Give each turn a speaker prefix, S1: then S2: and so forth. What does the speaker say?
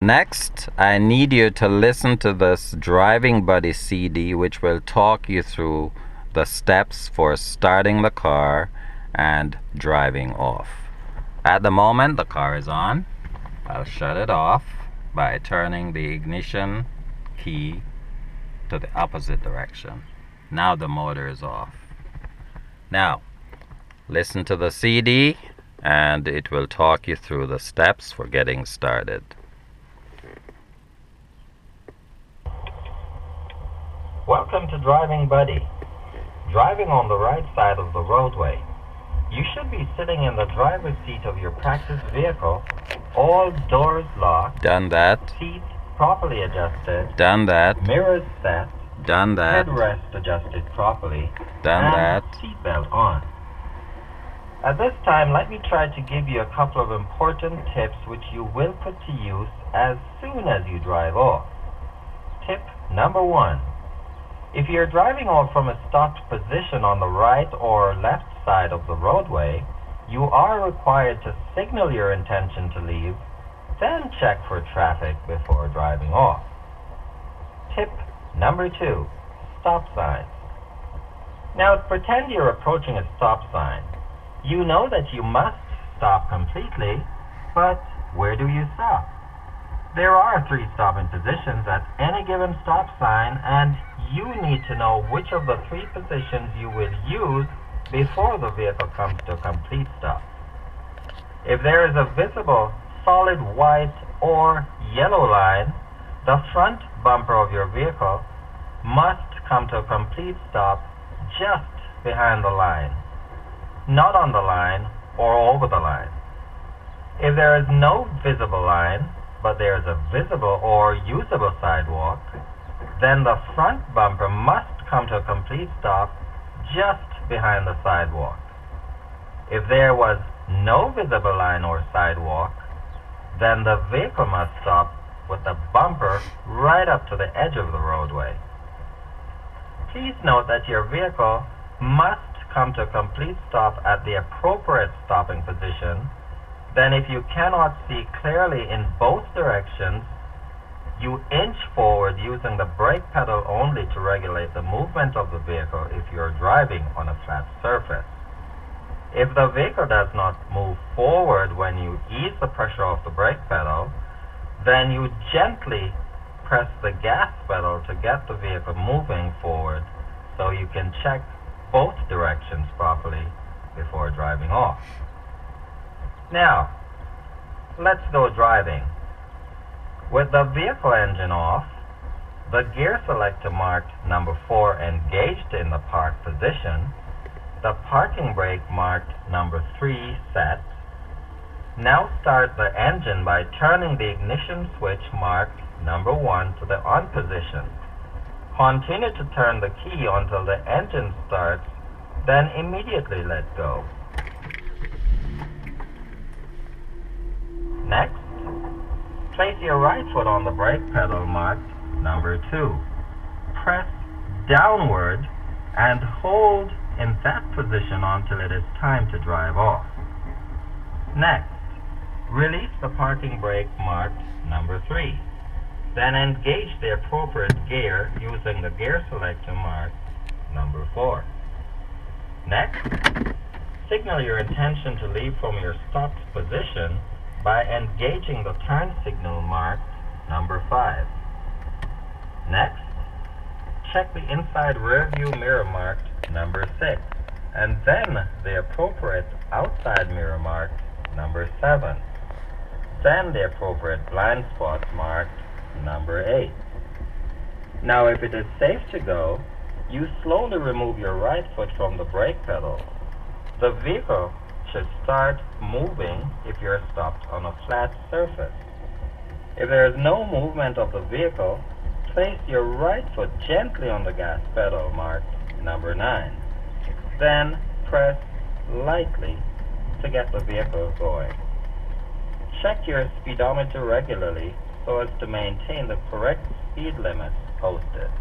S1: Next, I need you to listen to this Driving Buddy CD, which will talk you through the steps for starting the car and driving off. At the moment, the car is on. I'll shut it off by turning the ignition key to the opposite direction. Now the motor is off. Now, listen to the CD and it will talk you through the steps for getting started.
S2: Welcome to Driving Buddy. Driving on the right side of the roadway. You should be sitting in the driver's seat of your practice vehicle, all doors locked.
S1: Done that.
S2: Seat properly adjusted.
S1: Done that.
S2: Mirrors set.
S1: Done that.
S2: Headrest adjusted properly.
S1: Done
S2: and
S1: that.
S2: Seatbelt on. At this time, let me try to give you a couple of important tips which you will put to use as soon as you drive off. Tip number 1. If you're driving off from a stopped position on the right or left side of the roadway, you are required to signal your intention to leave, then check for traffic before driving off. Tip number 2. Stop signs. Now pretend you're approaching a stop sign. You know that you must stop completely, but where do you stop? There are 3 stopping positions at any given stop sign, and you need to know which of the 3 positions you will use before the vehicle comes to a complete stop. If there is a visible solid white or yellow line, the front bumper of your vehicle must come to a complete stop just behind the line, not on the line or over the line. If there is no visible line, but there is a visible or usable sidewalk, then the front bumper must come to a complete stop just behind the sidewalk. If there was no visible line or sidewalk, then the vehicle must stop with the bumper right up to the edge of the roadway. Please note that your vehicle must come to a complete stop at the appropriate stopping position. Then if you cannot see clearly in both directions, you inch forward using the brake pedal only to regulate the movement of the vehicle if you're driving on a flat surface. If the vehicle does not move forward when you ease the pressure off the brake pedal, then you gently press the gas pedal to get the vehicle moving forward so you can check both directions properly before driving off. Now, let's go driving. With the vehicle engine off, the gear selector marked number 4 engaged in the park position, the parking brake marked number 3 set. Now start the engine by turning the ignition switch marked number 1 to the on position. Continue to turn the key until the engine starts, then immediately let go. Next, place your right foot on the brake pedal marked number 2. Press downward and hold in that position until it is time to drive off. Next, release the parking brake marked number 3. Then engage the appropriate gear using the gear selector marked number 4. Next, signal your intention to leave from your stopped position by engaging the turn signal marked number 5. Next, check the inside rear view mirror marked number 6, and then the appropriate outside mirror marked number 7. Then the appropriate blind spot marked number 8. Now if it is safe to go, you slowly remove your right foot from the brake pedal. The vehicle should start moving if you're stopped on a flat surface. If there is no movement of the vehicle, place your right foot gently on the gas pedal marked number 9. Then press lightly to get the vehicle going. Check your speedometer regularly so as to maintain the correct speed limit posted.